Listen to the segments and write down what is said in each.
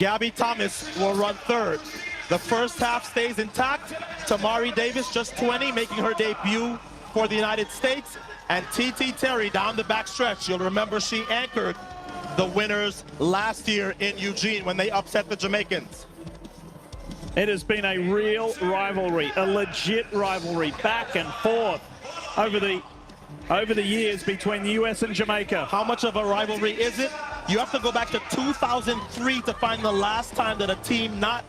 Gabby Thomas will run third. The first half stays intact. Tamari Davis, just 20, making her debut for the United States. And TT Terry down the back stretch. You'll remember she anchored the winners last year in Eugene when they upset the Jamaicans. It has been a real rivalry, a legit rivalry, back and forth over the years between the US and Jamaica. How much of a rivalry is it? You have to go back to 2003 to find the last time that a team not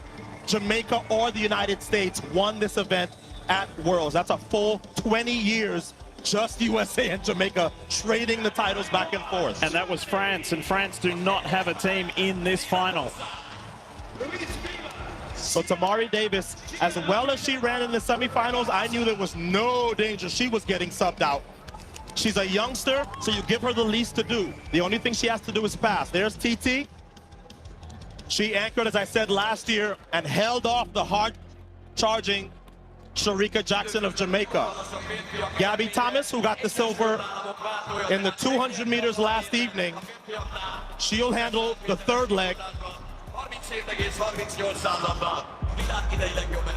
Jamaica or the United States won this event at Worlds. That's a full 20 years, just USA and Jamaica trading the titles back and forth. And that was France, and France do not have a team in this final. So Tamari Davis, as well as she ran in the semifinals, I knew there was no danger. She was getting subbed out. She's a youngster, so you give her the least to do. The only thing she has to do is pass. There's TT. She anchored, as I said, last year and held off the hard-charging Sha'Carri Jackson of Jamaica. Gabby Thomas, who got the silver in the 200 meters last evening, she'll handle the third leg.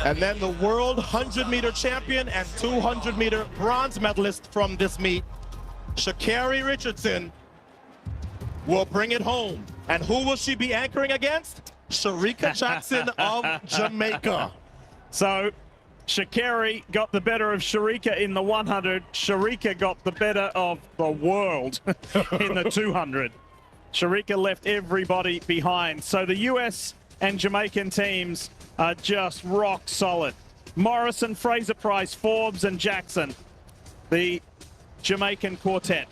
And then the world 100-meter champion and 200-meter bronze medalist from this meet, Sha'Carri Richardson, will bring it home. And who will she be anchoring against? Sha'Carri Jackson of Jamaica. So Sha'Carri got the better of Sha'Carri in the 100. Sha'Carri got the better of the world in the 200. Sha'Carri left everybody behind. So the US and Jamaican teams are just rock solid. Morrison, Fraser-Price, Forbes, and Jackson, the Jamaican quartet.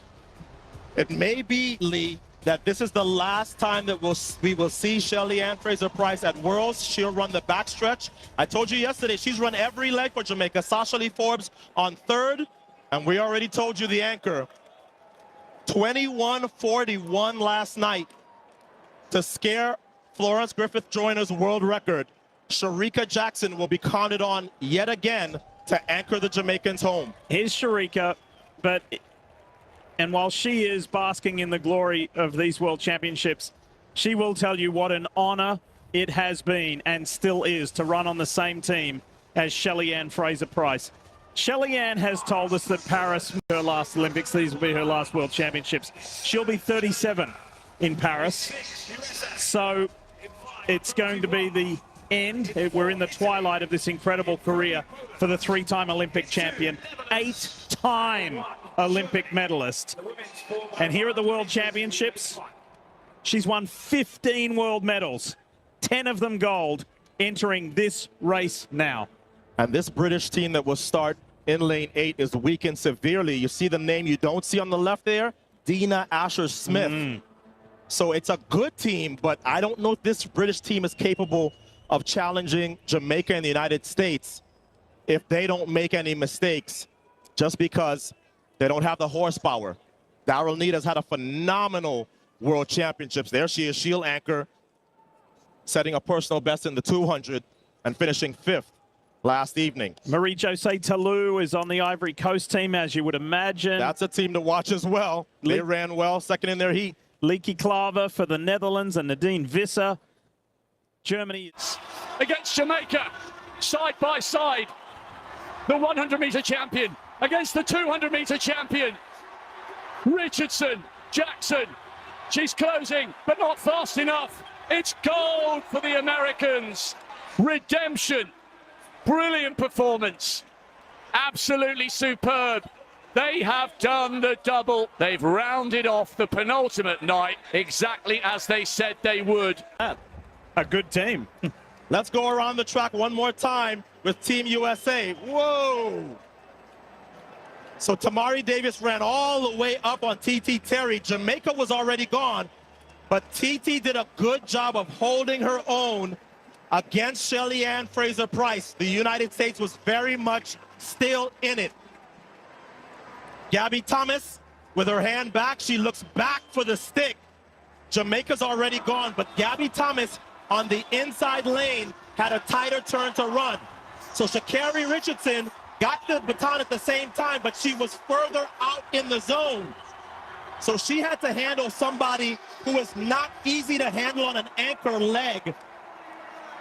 It may be, Lee, that this is the last time that we will see Shelly-Ann Fraser-Price at Worlds. She'll run the backstretch. I told you yesterday, she's run every leg for Jamaica. Sasha Lee Forbes on third, and we already told you the anchor. 21:41 last night to scare Florence Griffith Joyner's world record. Sha'Carri Jackson will be counted on yet again to anchor the Jamaicans home. Here's Sha'Carri, and while she is basking in the glory of these world championships, she will tell you what an honor it has been and still is to run on the same team as Shelly-Ann Fraser-Price. Shelly-Ann has told us that Paris will be her last Olympics. These will be her last world championships. She'll be 37 in Paris. So it's going to be the end. We're in the twilight of this incredible career for the three-time Olympic champion, 8-time Olympic medalist. And here at the World Championships, she's won 15 world medals, 10 of them gold, entering this race now. And this British team that will start in lane 8 is weakened severely. You see the name you don't see on the left there? Dina Asher-Smith. So it's a good team, but I don't know if this British team is capable of challenging Jamaica and the United States if they don't make any mistakes, just because they don't have the horsepower. Daryl Neita's had a phenomenal World Championships. There she is, she'll anchor, setting a personal best in the 200 and finishing 5th last evening. Marie-José Talou is on the Ivory Coast team, as you would imagine. That's a team to watch as well. They ran well, second in their heat. Lieke Klaver for the Netherlands and Nadine Visser. Germany against Jamaica, side by side. The 100-meter champion against the 200-meter champion. Richardson, Jackson. She's closing, but not fast enough. It's gold for the Americans. Redemption. Brilliant performance. Absolutely superb. They have done the double. They've rounded off the penultimate night exactly as they said they would. A good team. Let's go around the track one more time with Team USA. Whoa! So Tamari Davis ran all the way up on TT Terry. Jamaica was already gone, but TT did a good job of holding her own against Shelly-Ann Fraser-Price. The United States was very much still in it. Gabby Thomas, with her hand back, she looks back for the stick. Jamaica's already gone, but Gabby Thomas on the inside lane had a tighter turn to run. So Sha'Carri Richardson got the baton at the same time, but she was further out in the zone. So she had to handle somebody who is not easy to handle on an anchor leg.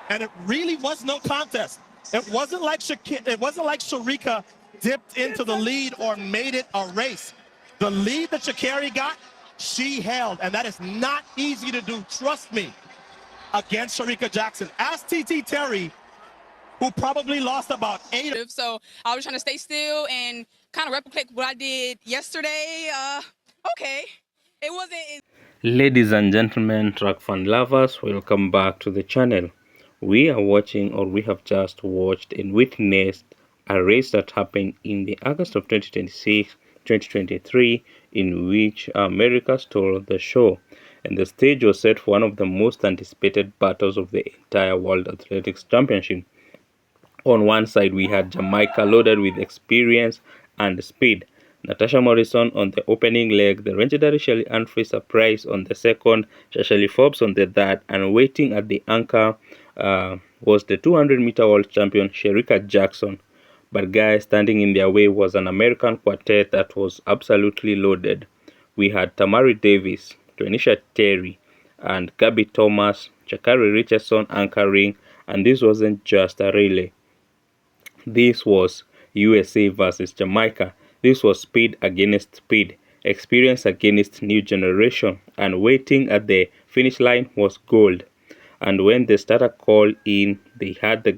And it really was no contest. It wasn't like Sharika dipped into the lead or made it a race. The lead that Sha'Carri got, she held, and that is not easy to do, trust me, against Sharika Jackson. Ask TT Terry, who probably lost about 8. So I was trying to stay still and kind of replicate what I did yesterday. Okay, it wasn't. Ladies and gentlemen, track fan lovers, welcome back to the channel. We are watching, or we have just watched and witnessed a race that happened in the August of 2023, in which America stole the show, and the stage was set for one of the most anticipated battles of the entire World Athletics Championship. On one side, we had Jamaica loaded with experience and speed. Natasha Morrison on the opening leg, the legendary Shelley-Ann Fraser-Pryce on the second, Sha'Carri Forbes on the third, and waiting at the anchor was the 200-meter world champion Sharika Jackson. But guys, standing in their way was an American quartet that was absolutely loaded. We had Tamari Davis, Tonisha Terry, and Gabby Thomas, Sha'Carri Richardson anchoring, and this wasn't just a relay. This was USA versus Jamaica. This was speed against speed, experience against new generation, and waiting at the finish line was gold. And when the starter called in, they had the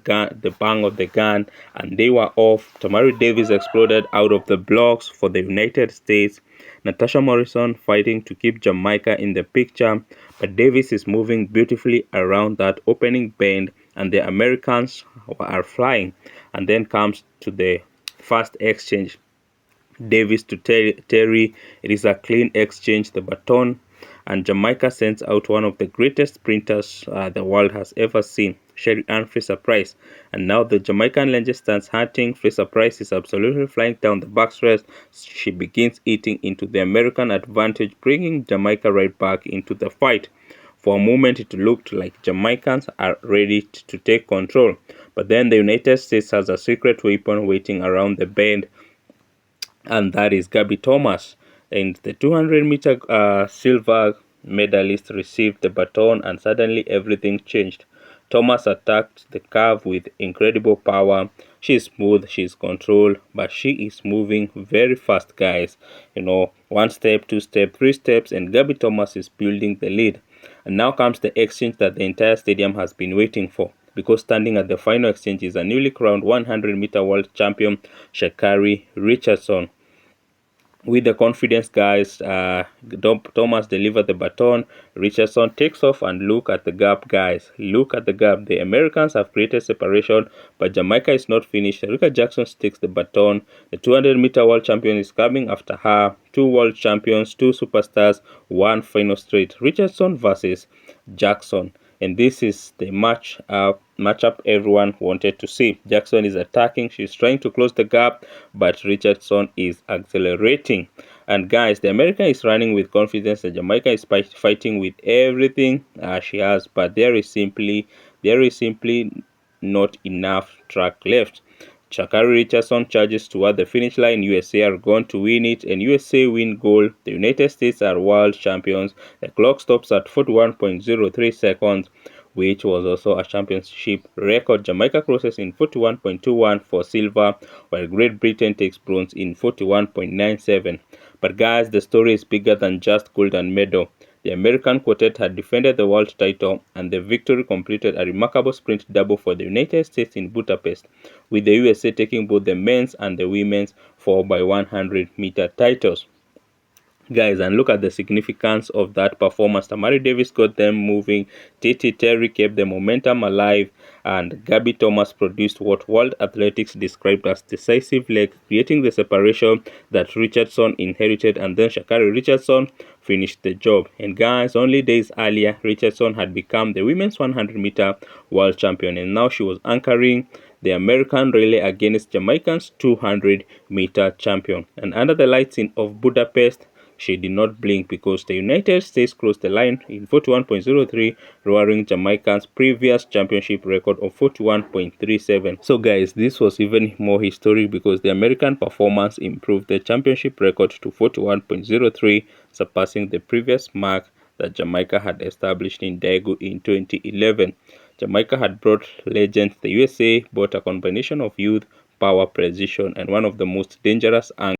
bang of the gun, and they were off. Tamari Davis exploded out of the blocks for the United States. Natasha Morrison fighting to keep Jamaica in the picture, but Davis is moving beautifully around that opening bend, and the Americans are flying. And then comes to the first exchange. Davis to Terry. It is a clean exchange, the baton, and Jamaica sends out one of the greatest sprinters the world has ever seen, Shelley-Ann Fraser-Pryce. And now the Jamaican legend stands hunting. Fraser-Pryce is absolutely flying down the backstretch. She begins eating into the American advantage, bringing Jamaica right back into the fight. For a moment, it looked like Jamaicans are ready to take control. But then the United States has a secret weapon waiting around the bend, and that is Gabby Thomas. And the 200-meter silver medalist received the baton, and suddenly everything changed. Thomas attacked the curve with incredible power. She is smooth, she is controlled, but she is moving very fast, guys. You know, 1 step, 2 step, 3 steps, and Gabby Thomas is building the lead. And now comes the exchange that the entire stadium has been waiting for, because standing at the final exchange is a newly crowned 100-meter world champion, Sha'Carri Richardson. With the confidence, guys, Thomas delivered the baton. Richardson takes off, and look at the gap, guys. Look at the gap. The Americans have created separation, but Jamaica is not finished. Sharika Jackson takes the baton. The 200-meter world champion is coming after her. 2 world champions, 2 superstars, 1 final straight. Richardson versus Jackson. And this is the matchup everyone wanted to see. Jackson is attacking. She's trying to close the gap, but Richardson is accelerating. And guys, the American is running with confidence. The Jamaica is fighting with everything she has, but there is simply not enough track left. Sha'Carri Richardson charges toward the finish line. USA are going to win it, and USA win gold. The United States are world champions. The clock stops at 41.03 seconds, which was also a championship record. Jamaica crosses in 41.21 for silver, while Great Britain takes bronze in 41.97. But guys, the story is bigger than just gold and medal. The American quartet had defended the world title, and the victory completed a remarkable sprint double for the United States in Budapest, with the USA taking both the men's and the women's 4x100-meter titles. Guys, and look at the significance of that performance. Tamari Davis got them moving, TT Terry kept the momentum alive, and Gabby Thomas produced what World Athletics described as decisive leg, creating the separation that Richardson inherited, and then Sha'Carri Richardson finished the job. And guys, only days earlier, Richardson had become the women's 100-meter world champion, and now she was anchoring the American relay against Jamaican's 200-meter champion. And under the lights of Budapest, she did not blink because the United States closed the line in 41.03, lowering Jamaica's previous championship record of 41.37. So guys, this was even more historic because the American performance improved the championship record to 41.03, surpassing the previous mark that Jamaica had established in Daegu in 2011. Jamaica had brought legends the USA, brought a combination of youth, power, precision, and one of the most dangerous angles